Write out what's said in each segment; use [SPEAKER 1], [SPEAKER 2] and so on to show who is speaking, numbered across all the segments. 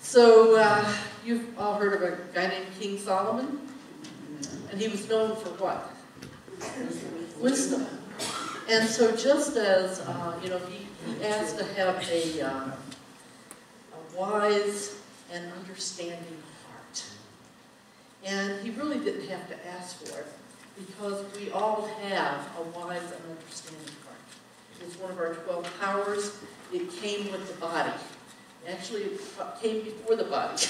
[SPEAKER 1] So you've all heard of a guy named King Solomon, and he was known for what? Wisdom. And so just as, he asked to have a wise and understanding heart. And he really didn't have to ask for it, because we all have a wise and understanding heart. It's one of our 12 powers. It came with the body. Actually, it came before the body.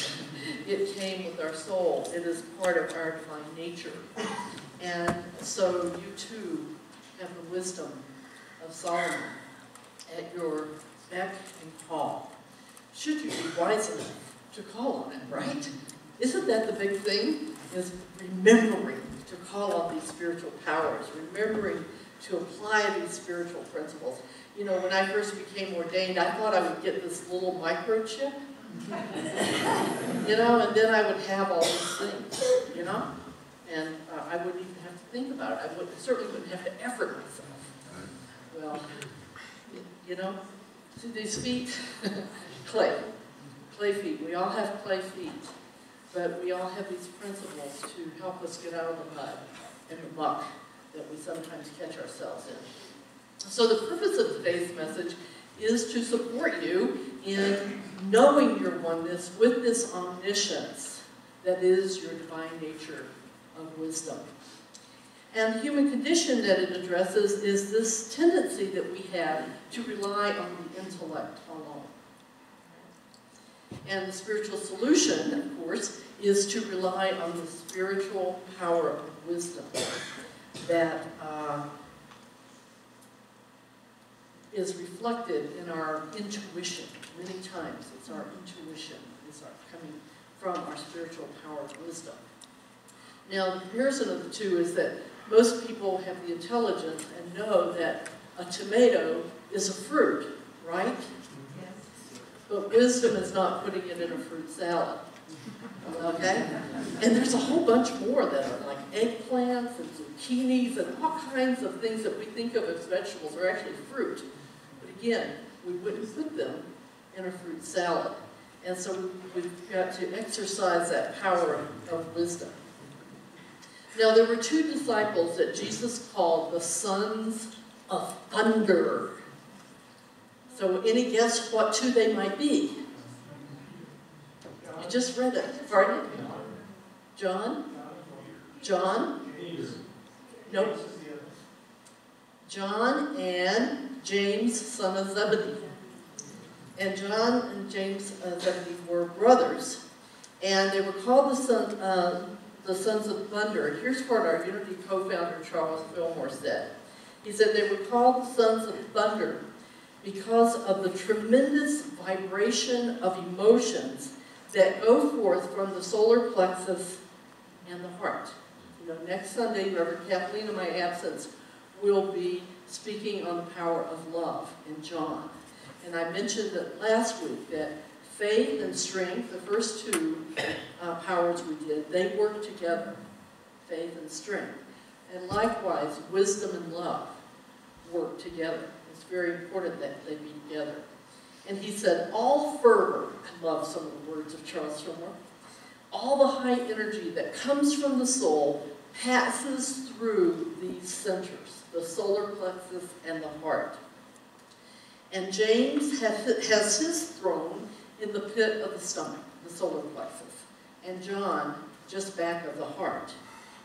[SPEAKER 1] It came with our soul. It is part of our divine nature. And so you too have the wisdom of Solomon at your beck and call. Should you be wise enough to call on it, right? Isn't that the big thing? Is remembering to call on these spiritual powers, remembering to apply these spiritual principles. You know, when I first became ordained, I thought I would get this little microchip, and then I would have all these things, and I wouldn't even have to think about it. I certainly wouldn't have to effort myself. Well, see these feet? Clay feet. We all have clay feet, but we all have these principles to help us get out of the mud and the muck that we sometimes catch ourselves in. So the purpose of today's message is to support you in knowing your oneness with this omniscience that is your divine nature of wisdom. And the human condition that it addresses is this tendency that we have to rely on the intellect alone. And the spiritual solution, of course, is to rely on the spiritual power of wisdom that is reflected in our intuition. Many times it's our intuition is coming from our spiritual power of wisdom. Now, the comparison of the two is that most people have the intelligence and know that a tomato is a fruit, right? Yes. But wisdom is not putting it in a fruit salad. Okay? And there's a whole bunch more that are like eggplants and zucchinis and all kinds of things that we think of as vegetables are actually fruit. But again, we wouldn't put them in a fruit salad. And so we've got to exercise that power of wisdom. Now, there were two disciples that Jesus called the sons of thunder. So any guess what two they might be? You just read it. Pardon? John? John? Nope. John and James, son of Zebedee. And John and James Zebedee were brothers. And they were called the sons of thunder. Here's what our Unity co-founder Charles Fillmore said. He said they were called the sons of thunder because of the tremendous vibration of emotions that go forth from the solar plexus and the heart. Next Sunday, Reverend Kathleen, in my absence, will be speaking on the power of love in John. And I mentioned that last week that faith and strength, the first two powers we did, they work together, faith and strength. And likewise, wisdom and love work together. It's very important that they be together. And he said, all fervor, I love some of the words of Charles Fillmore, all the high energy that comes from the soul passes through these centers, the solar plexus and the heart. And James has his throne in the pit of the stomach, the solar plexus, and John just back of the heart.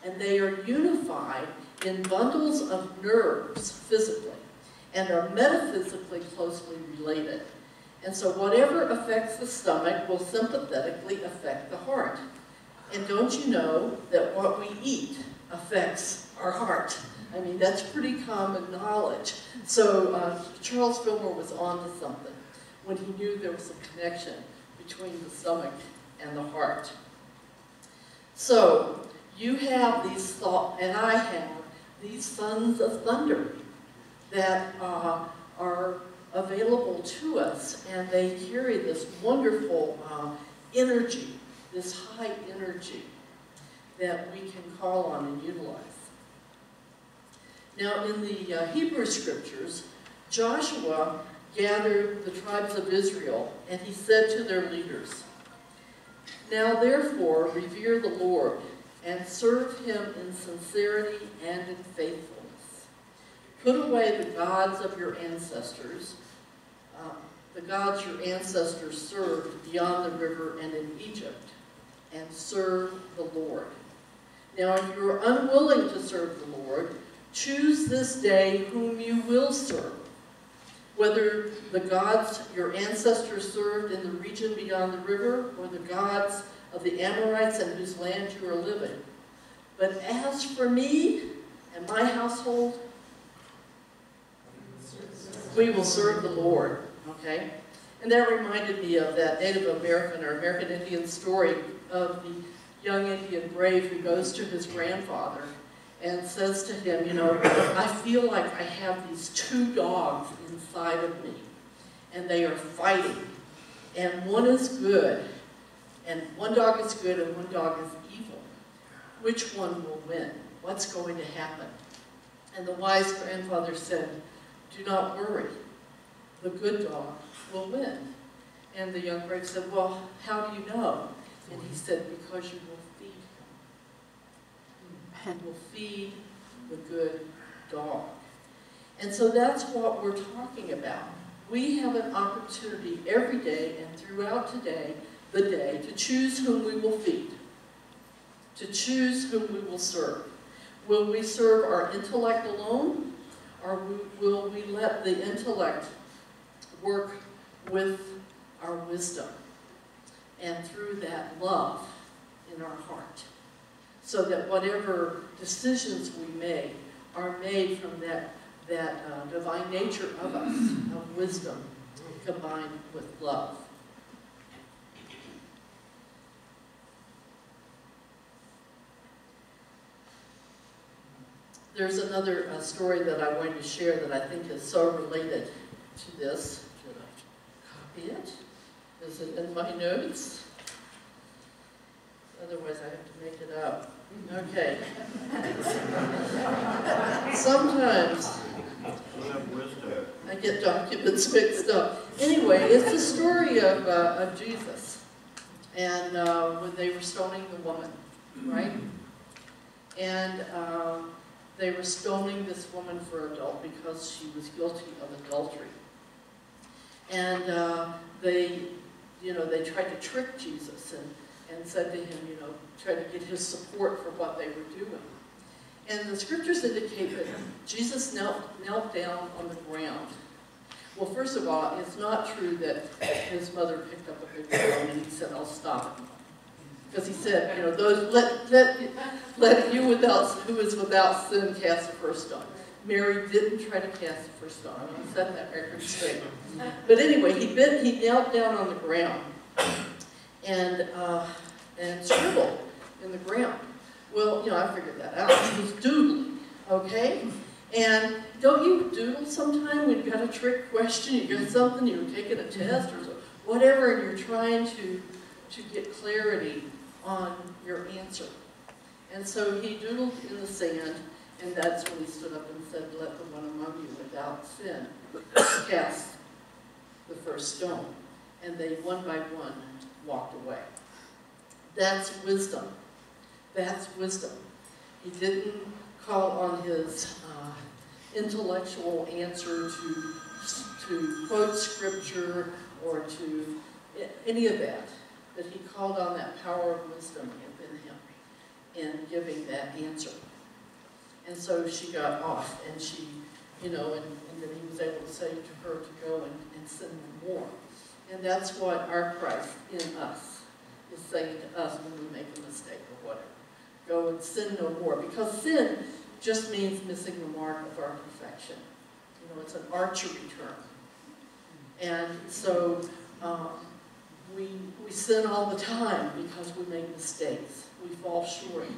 [SPEAKER 1] And they are unified in bundles of nerves physically and are metaphysically closely related. And so whatever affects the stomach will sympathetically affect the heart. And don't you know that what we eat affects our heart? I mean, that's pretty common knowledge. So Charles Fillmore was on to something when he knew there was a connection between the stomach and the heart. So you have these thoughts, and I have these sons of thunder that are available to us, and they carry this wonderful energy, this high energy that we can call on and utilize. Now, in the Hebrew scriptures, Joshua gathered the tribes of Israel, and he said to their leaders, Now therefore revere the Lord, and serve him in sincerity and in faithfulness. Put away the gods of your ancestors, the gods your ancestors served beyond the river and in Egypt, and serve the Lord. Now if you are unwilling to serve the Lord, choose this day whom you will serve, whether the gods your ancestors served in the region beyond the river, or the gods of the Amorites in whose land you are living. But as for me and my household, we will serve the Lord. Okay? And that reminded me of that Native American or American Indian story of the young Indian brave who goes to his grandfather and says to him, you know, I feel like I have these two dogs inside of me, and they are fighting. And one is good, and one dog is good, and one dog is evil. Which one will win? What's going to happen? And the wise grandfather said, do not worry. The good dog will win. And the young brave said, well, how do you know? And he said, because you will feed him. You will feed the good dog. And so that's what we're talking about. We have an opportunity every day and throughout the day, to choose whom we will feed, to choose whom we will serve. Will we serve our intellect alone, or will we let the intellect work with our wisdom, and through that love in our heart, so that whatever decisions we make are made from that divine nature of us, of wisdom, combined with love. There's another story that I wanted to share that I think is so related to this. Did I copy it? Is it in my notes? Otherwise I have to make it up. Okay. Sometimes I get documents mixed up. Anyway, it's the story of Jesus, and when they were stoning the woman, right? And they were stoning this woman because she was guilty of adultery. And they tried to trick Jesus and said to him, try to get his support for what they were doing. And the scriptures indicate that Jesus knelt down on the ground. Well, first of all, it's not true that his mother picked up a big stone and he said, I'll stop it. Because he said, let you who is without sin cast the first stone. Mary didn't try to cast the first stone. I want to set that record straight. But anyway, he knelt down on the ground and scribbled in the ground. Well, I figured that out. He was doodling, okay? And don't you doodle sometime when you've got a trick question, you got something, you're taking a test or whatever, and you're trying to get clarity on your answer. And so he doodled in the sand, and that's when he stood up and said, let the one among you without sin cast the first stone. And they, one by one, walked away. That's wisdom. That's wisdom. He didn't call on his intellectual answer to quote scripture or to any of that, but he called on that power of wisdom within him in giving that answer. And so she got off, and she, and then he was able to say to her to go and sin no more. And that's what our Christ in us is saying to us when we make a mistake or whatever. Go and sin no more. Because sin just means missing the mark of our perfection. It's an archery term. And so we sin all the time because we make mistakes. We fall short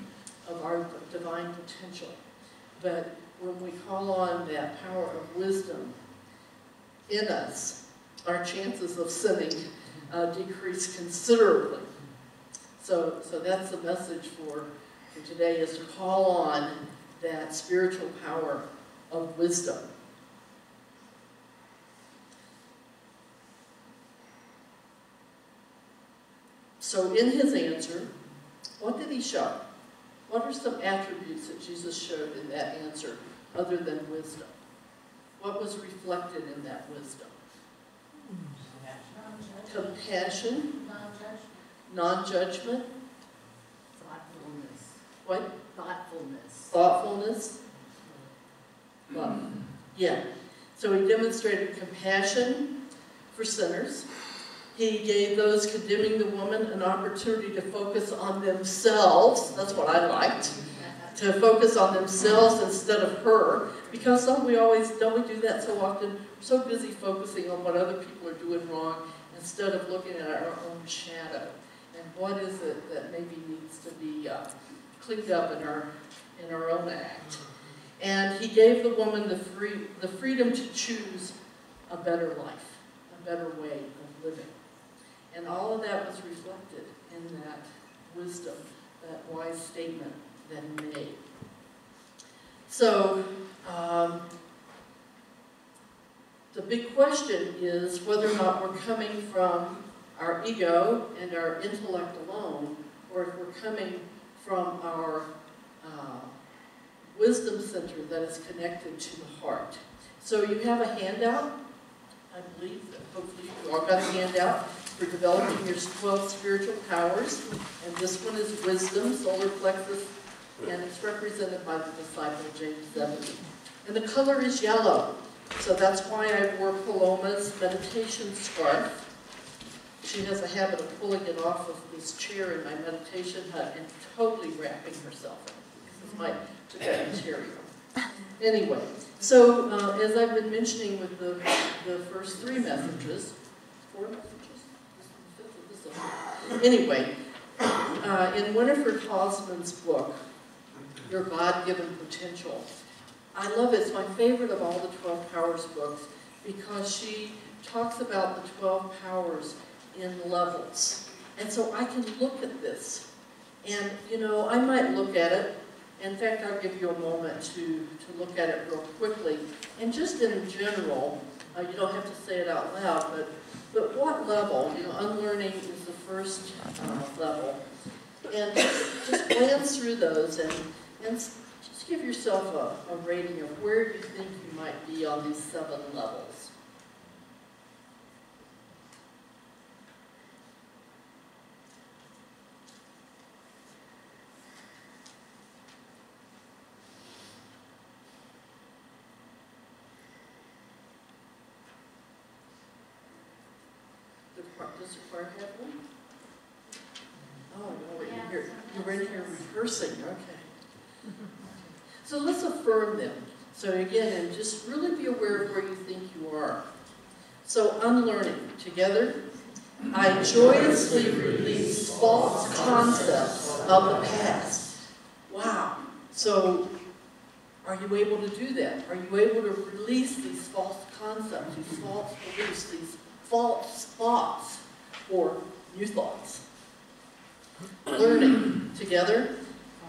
[SPEAKER 1] of our divine potential. But when we call on that power of wisdom in us, our chances of sinning decrease considerably. So that's the message for today, is to call on that spiritual power of wisdom. So in his answer, what did he show? What are some attributes that Jesus showed in that answer other than wisdom? What was reflected in that wisdom? Compassion, non-judgment,
[SPEAKER 2] thoughtfulness.
[SPEAKER 1] what?
[SPEAKER 2] Thoughtfulness.
[SPEAKER 1] Thoughtfulness, love. Yeah. So he demonstrated compassion for sinners. He gave those condemning the woman an opportunity to focus on themselves. That's what I liked. To focus on themselves instead of her. Because don't we do that so often? We're so busy focusing on what other people are doing wrong instead of looking at our own shadow. And what is it that maybe needs to be cleaned up in our own act. And he gave the woman the freedom to choose a better life, a better way of living. And all of that was reflected in that wisdom, that wise statement that he made. So, the big question is whether or not we're coming from our ego and our intellect alone, or if we're coming from our wisdom center that is connected to the heart. So you have a handout, I believe, that hopefully you all got a handout for developing your 12 spiritual powers. And this one is wisdom, solar plexus, and it's represented by the disciple James Zebedee. And the color is yellow. So that's why I wore Paloma's meditation scarf. She has a habit of pulling it off of this chair in my meditation hut and totally wrapping herself in it. This is my material. Anyway, so as I've been mentioning with the first 4 messages, anyway, in Winifred Hausman's book, Your God-Given Potential, I love it. It's my favorite of all the 12 Powers books because she talks about the 12 powers in levels. And so I can look at this and, you know, I might look at it. In fact, I'll give you a moment to look at it real quickly. And just in general, you don't have to say it out loud, but what level? You know, unlearning is the first level. And just glance through those and just give yourself a rating of where you think you might be on these 7 levels. Does the choir have one? Oh, no, you're in here rehearsing, okay. So let's affirm them. So again, and just really be aware of where you think you are. So unlearning, together, I joyously release false concepts of the past. Wow. So are you able to do that? Are you able to release these false concepts, these false beliefs, these false thoughts, or new thoughts? Learning, together,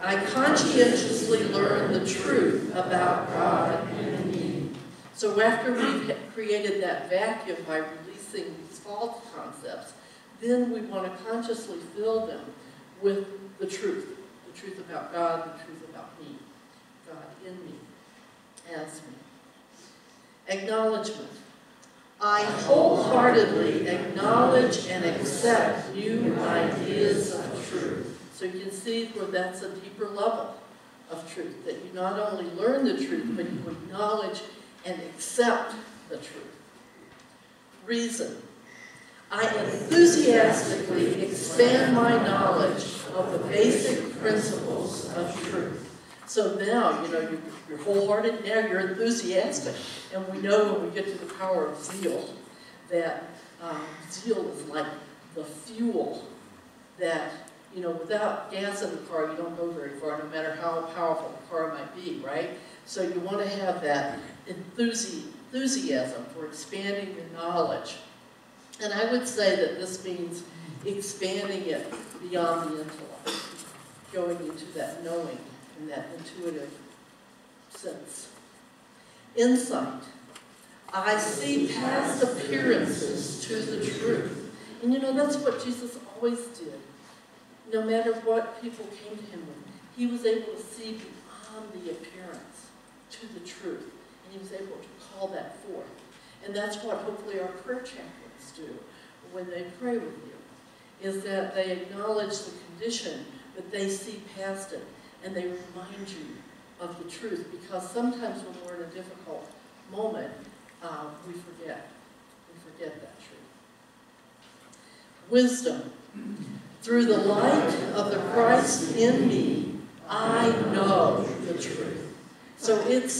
[SPEAKER 1] I conscientiously learn the truth about God and me. So after we've created that vacuum by releasing these false concepts, then we want to consciously fill them with the truth about God, the truth about me, God in me, as me. Acknowledgement. I wholeheartedly acknowledge and accept new ideas of truth. So you can see where that's a deeper level of truth, that you not only learn the truth, but you acknowledge and accept the truth. Reason. I enthusiastically expand my knowledge of the basic principles of truth. So now, you know, you're wholehearted, now you're enthusiastic. And we know when we get to the power of zeal, that zeal is like the fuel that, you know, without gas in the car, you don't go very far, no matter how powerful the car might be, right? So you want to have that enthusiasm for expanding your knowledge. And I would say that this means expanding it beyond the intellect, going into that knowing and that intuitive sense. Insight. I see past appearances to the truth. And you know, that's what Jesus always did. no matter what people came to him with, he was able to see beyond the appearance to the truth. And he was able to call that forth. And that's what hopefully our prayer chaplains do when they pray with you, is that they acknowledge the condition, but they see past it, and they remind you of the truth. Because sometimes when we're in a difficult moment, we forget. We forget that truth. Wisdom. Through the light of the Christ in me, I know the truth. So it's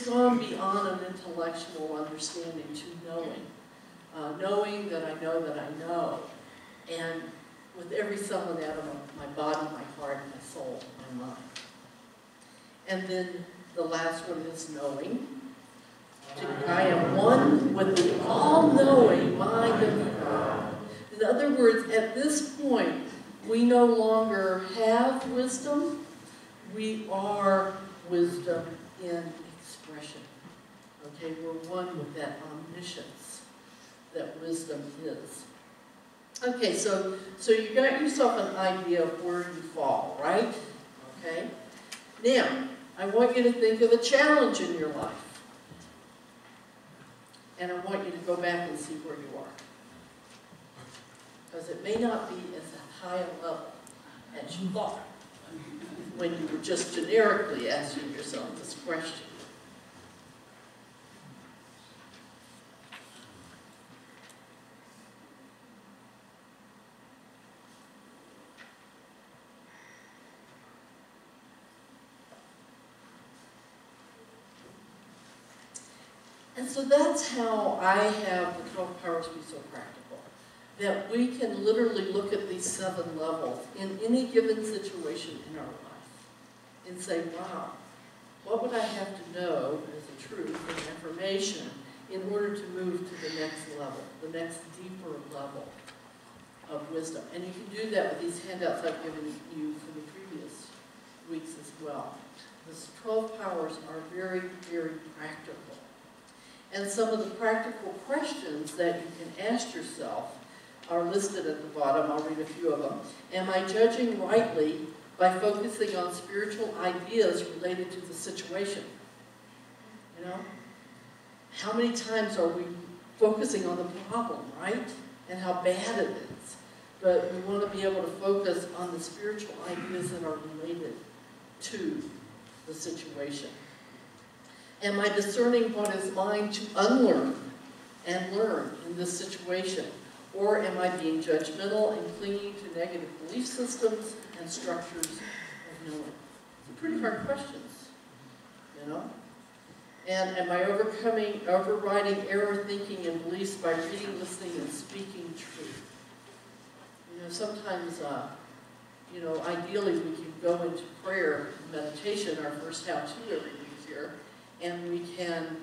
[SPEAKER 1] gone beyond an intellectual understanding to knowing. Knowing that I know that I know. And with every cell and atom of my body, my heart, my soul, my mind. And then the last one is knowing. I am one with the all-knowing mind of God. In other words, at this point, we no longer have wisdom. We are wisdom in expression. Okay, we're one with that omniscience that wisdom is. Okay, so you got yourself an idea of where you fall, right? Okay. Now, I want you to think of a challenge in your life. And I want you to go back and see where you are. Because it may not be as high a level as you thought when you were just generically asking yourself this question. And so that's how I have the 12 powers be so practical. That we can literally look at these 7 levels in any given situation in our life and say, wow, what would I have to know as a truth and information in order to move to the next level, the next deeper level of wisdom? And you can do that with these handouts I've given you from the previous weeks as well. These 12 powers are very, very practical. And some of the practical questions that you can ask yourself are listed at the bottom. I'll read a few of them. Am I judging rightly by focusing on spiritual ideas related to the situation? You know? How many times are we focusing on the problem, right? And how bad it is. But we want to be able to focus on the spiritual ideas that are related to the situation. Am I discerning what is mine to unlearn and learn in this situation? Or am I being judgmental and clinging to negative belief systems and structures of knowing? They're pretty hard questions, you know? And am I overriding error thinking and beliefs by reading, listening, and speaking truth? You know, sometimes, you know, ideally we can go into prayer, meditation, our first how-to every week here, and we can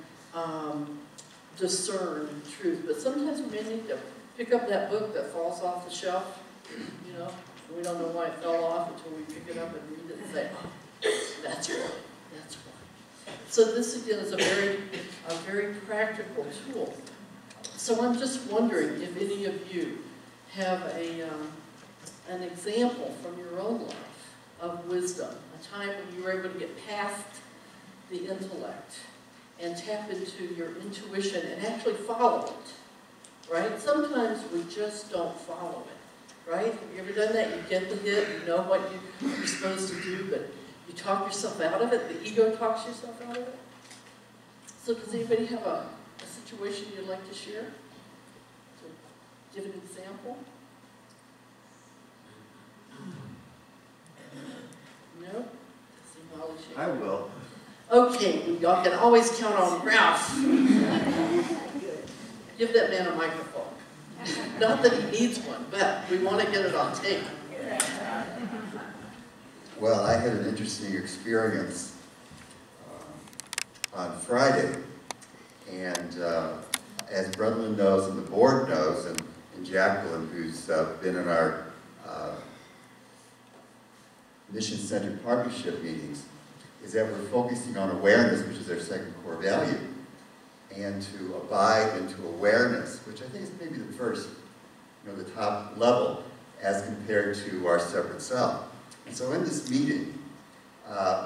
[SPEAKER 1] discern truth. But sometimes we may need to pick up that book that falls off the shelf, you know, and we don't know why it fell off until we pick it up and read it and say, oh, that's why, that's why. So this again is a very practical tool. So I'm just wondering if any of you have an example from your own life of wisdom, a time when you were able to get past the intellect and tap into your intuition and actually follow it, right? Sometimes we just don't follow it, right? Have you ever done that? You get the hit, you know what you're supposed to do, but you talk yourself out of it. The ego talks yourself out of it. So does anybody have a situation you'd like to share? To give an example? No?
[SPEAKER 3] I will.
[SPEAKER 1] Okay, y'all can always count on Ralph. Give that man a microphone. Not that he needs one, but we want to get it on tape.
[SPEAKER 3] Well, I had an interesting experience on Friday, and as Brunlin knows and the board knows, and Jacqueline, who's been in our mission-centered partnership meetings, is that we're focusing on awareness, which is our second core value, and to abide into awareness, which I think is maybe the first, you know, the top level. as compared to our separate self. And so in this meeting,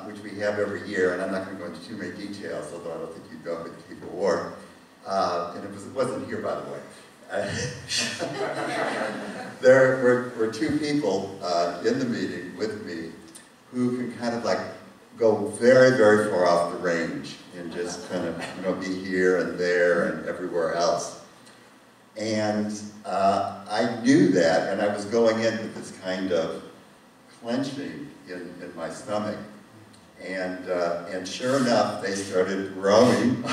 [SPEAKER 3] which we have every year, and I'm not going to go into too many details, although I don't think you'd go with people war, and it wasn't here, by the way. There were two people in the meeting with me who can kind of like go very, very far off the range and just kind of, you know, be here and there and everywhere else. And I knew that, and I was going in with this kind of clenching in my stomach. And sure enough, they started roaming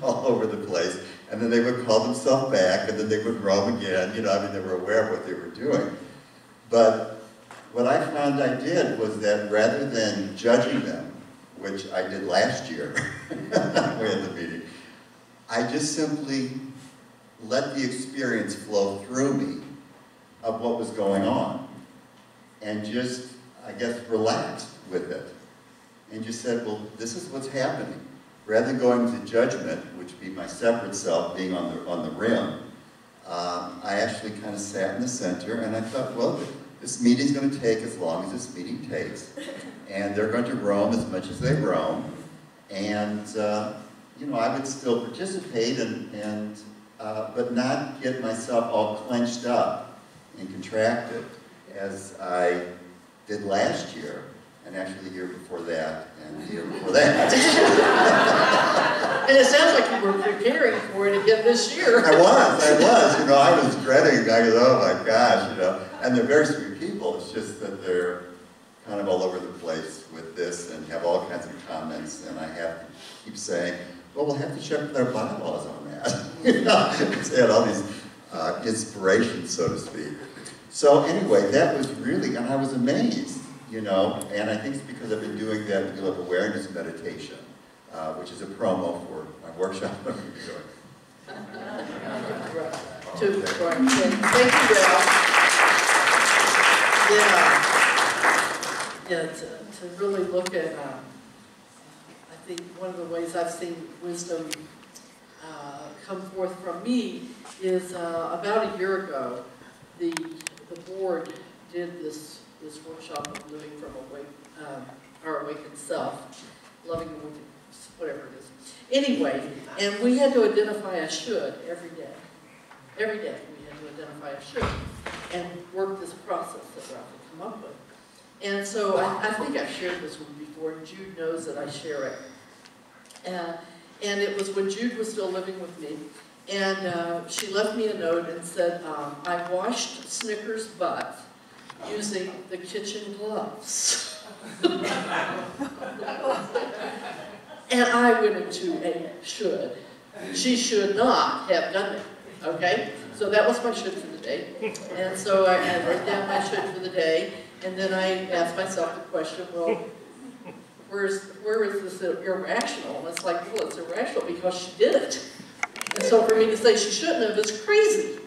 [SPEAKER 3] all over the place. And then they would call themselves back, and then they would roam again. You know, I mean, they were aware of what they were doing. But what I found I did was that rather than judging them, which I did last year when we had the meeting, I just simply let the experience flow through me of what was going on. And just, I guess, relaxed with it. And just said, well, this is what's happening. Rather than going to judgment, which would be my separate self being on the rim, I actually kind of sat in the center and I thought, well, this meeting's going to take as long as this meeting takes. And they're going to roam as much as they roam. And, you know, I would still participate but not get myself all clenched up and contracted as I did last year. And actually the year before that, and the year before that.
[SPEAKER 1] And it sounds like you were preparing for it again this year.
[SPEAKER 3] I was, you know, I was dreading, I go, oh my gosh, you know. And they're very sweet people, it's just that they're kind of all over the place with this and have all kinds of comments, and I have to keep saying, well, we'll have to check with our bylaws on that. You know, they had all these inspirations, so to speak. So anyway, that was really, and I was amazed. You know, and I think it's because I've been doing that Wheel of Awareness meditation, which is a promo for my workshop I'm going to be doing.
[SPEAKER 1] Thank you, Dale. Yeah, to really look at, I think one of the ways I've seen wisdom come forth from me is about a year ago, the board did this workshop of living from our awakened self, loving awakened, whatever it is. Anyway, and we had to identify a should every day. Every day we had to identify a should and work this process that Ralph had come up with. And so I think I've shared this one before, and Jude knows that I share it. And it was when Jude was still living with me, and she left me a note and said, I washed Snicker's butt using the kitchen gloves. And I went into a should. She should not have done it, okay? So that was my should for the day. And so I wrote down my should for the day, and then I asked myself the question, well, where is this irrational? And it's like, well, it's irrational because she did it. And so for me to say she shouldn't have is crazy.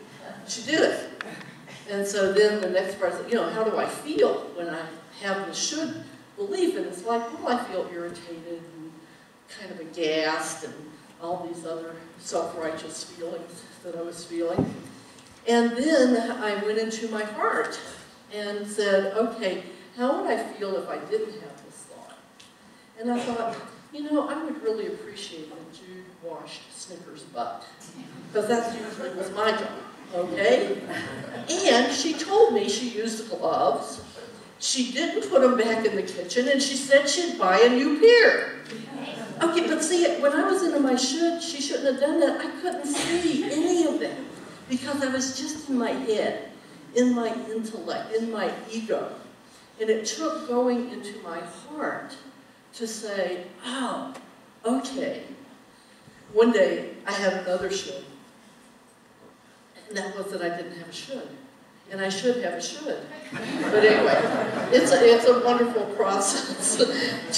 [SPEAKER 1] She did it. And so then the next part is, you know, how do I feel when I have the should belief? And it's like, well, I feel irritated and kind of aghast and all these other self-righteous feelings that I was feeling. And then I went into my heart and said, okay, how would I feel if I didn't have this thought? And I thought, you know, I would really appreciate that Jude washed Snicker's butt, because that usually was my job. Okay? And she told me she used gloves. She didn't put them back in the kitchen, and she said she'd buy a new pair. Okay, but see, when I was into my should, she shouldn't have done that. I couldn't see any of that because I was just in my head, in my intellect, in my ego. And it took going into my heart to say, oh, okay. One day, I had another should. And that was that I didn't have a should. And I should have a should. But anyway, it's a wonderful process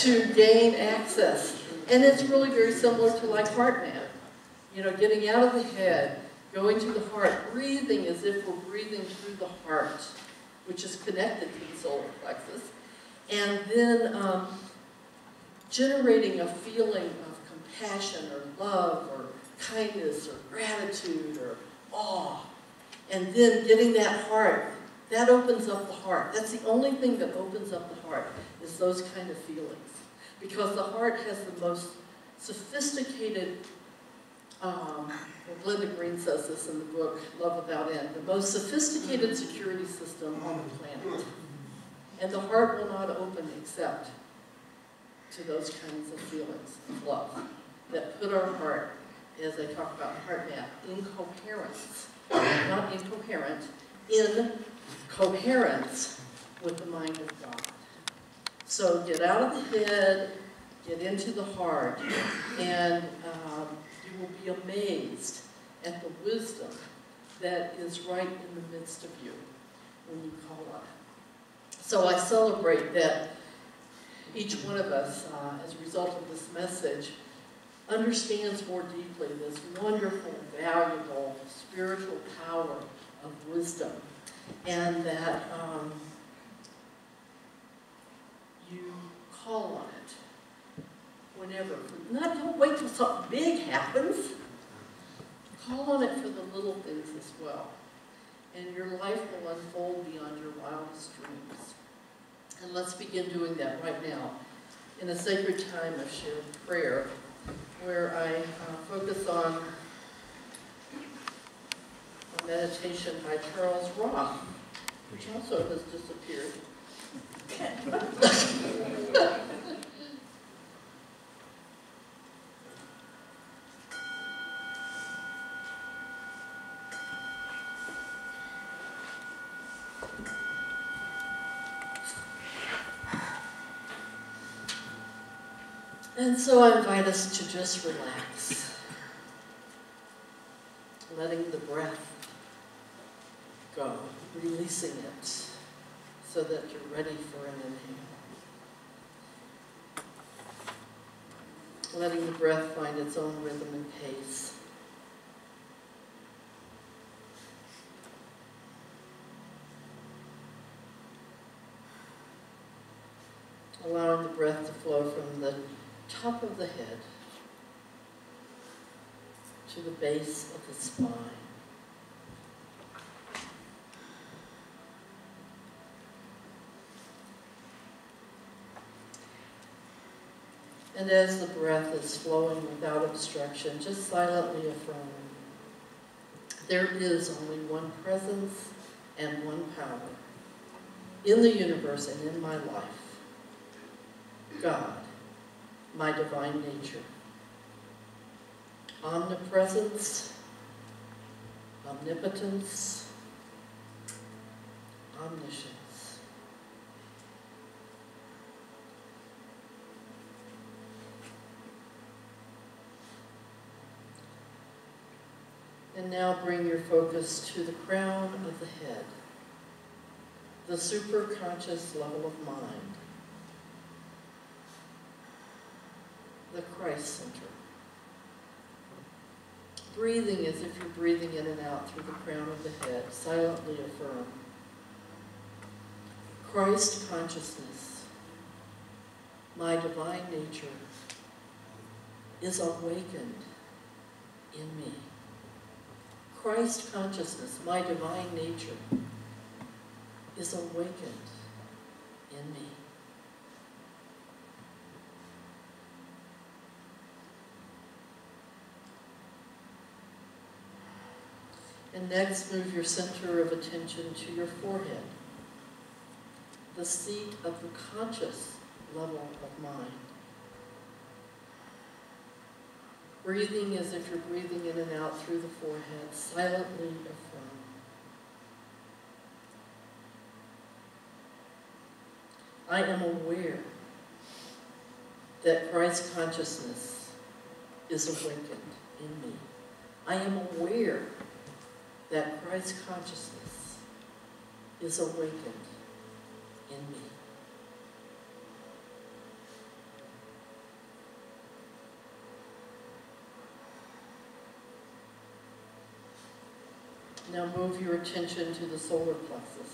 [SPEAKER 1] to gain access. And it's really very similar to like HeartMath. You know, getting out of the head, going to the heart, breathing as if we're breathing through the heart, which is connected to the solar plexus. And then generating a feeling of compassion or love or kindness or gratitude or awe. And then getting that heart That opens up the heart. That's the only thing that opens up the heart, is those kind of feelings. Because the heart has the most sophisticated, Linda Green says this in the book, Love Without End, the most sophisticated security system on the planet. And the heart will not open except to those kinds of feelings of love that put our heart, as I talk about heart map, in coherence, not incoherent, in coherence with the mind of God. So get out of the head, get into the heart, and you will be amazed at the wisdom that is right in the midst of you when you call on it. So I celebrate that each one of us, as a result of this message, understands more deeply this wonderful, valuable, spiritual power of wisdom, and that you call on it whenever. Don't wait till something big happens. Call on it for the little things as well, and your life will unfold beyond your wildest dreams. And let's begin doing that right now in a sacred time of shared prayer, where I focus on a meditation by Charles Roth, which also has disappeared. And so I invite us to just relax, letting the breath go, releasing it so that you're ready for an inhale. Letting the breath find its own rhythm and pace. Allowing the breath to flow from the top of the head to the base of the spine. And as the breath is flowing without obstruction, just silently affirm, there is only one presence and one power in the universe and in my life. God, my divine nature. Omnipresence, omnipotence, omniscience. And now bring your focus to the crown of the head, the superconscious level of mind, the Christ center. Breathing as if you're breathing in and out through the crown of the head, silently affirm, Christ consciousness, my divine nature, is awakened in me. Christ consciousness, my divine nature, is awakened in me. And next, move your center of attention to your forehead, the seat of the conscious level of mind. Breathing as if you're breathing in and out through the forehead, silently affirm. I am aware that Christ consciousness is awakened in me. I am aware that Christ consciousness is awakened in me. Now move your attention to the solar plexus,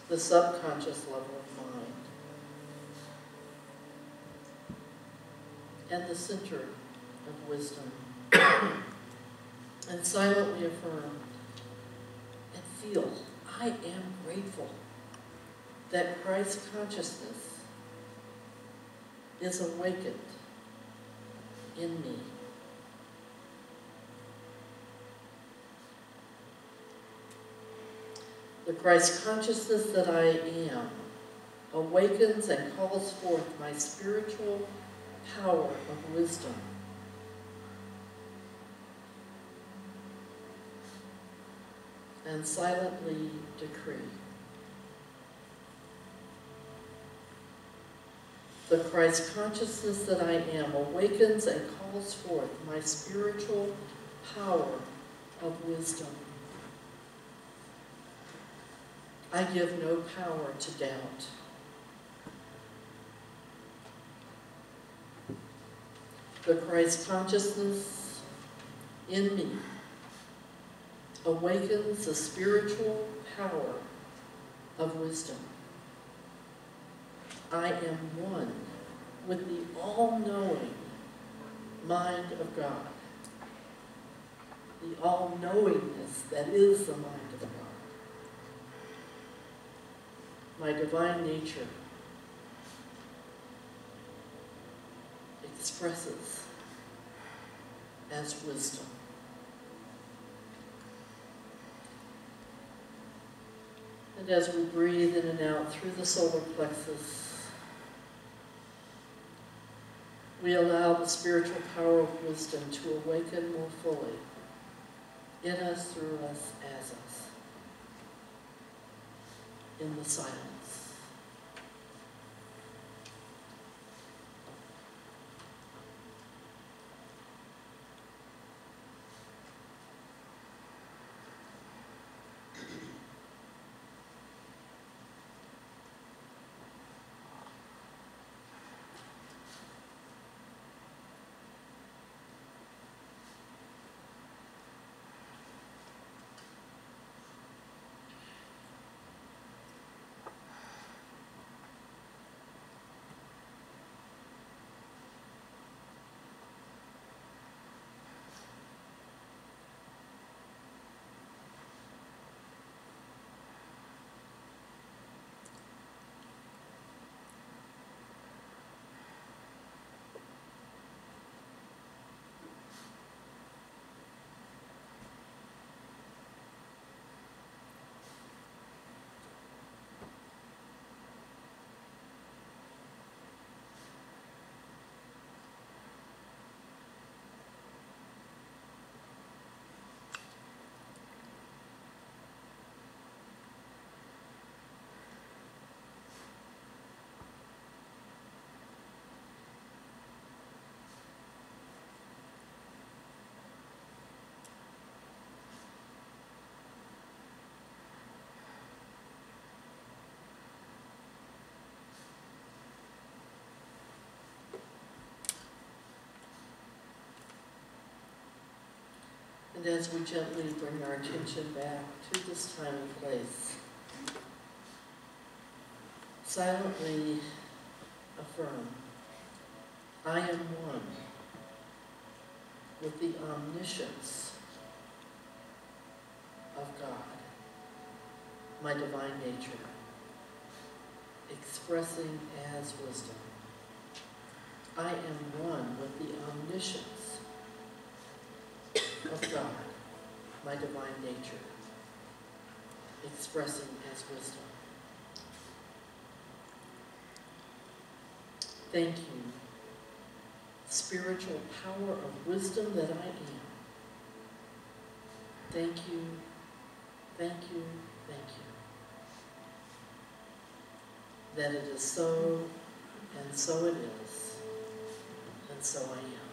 [SPEAKER 1] the subconscious level of mind, and the center of wisdom. And silently affirm, feel, I am grateful that Christ consciousness is awakened in me. The Christ consciousness that I am awakens and calls forth my spiritual power of wisdom. And silently decree. The Christ consciousness that I am awakens and calls forth my spiritual power of wisdom. I give no power to doubt. The Christ consciousness in me awakens the spiritual power of wisdom. I am one with the all-knowing mind of God, the all-knowingness that is the mind of God. My divine nature expresses as wisdom. And as we breathe in and out through the solar plexus, we allow the spiritual power of wisdom to awaken more fully in us, through us, as us, in the silence. And as we gently bring our attention back to this time and place, silently affirm, I am one with the omniscience of God, my divine nature, expressing as wisdom. I am one with the omniscience of God, my divine nature, expressing as wisdom. Thank you, spiritual power of wisdom that I am. Thank you, thank you, thank you. That it is so, and so it is, and so I am.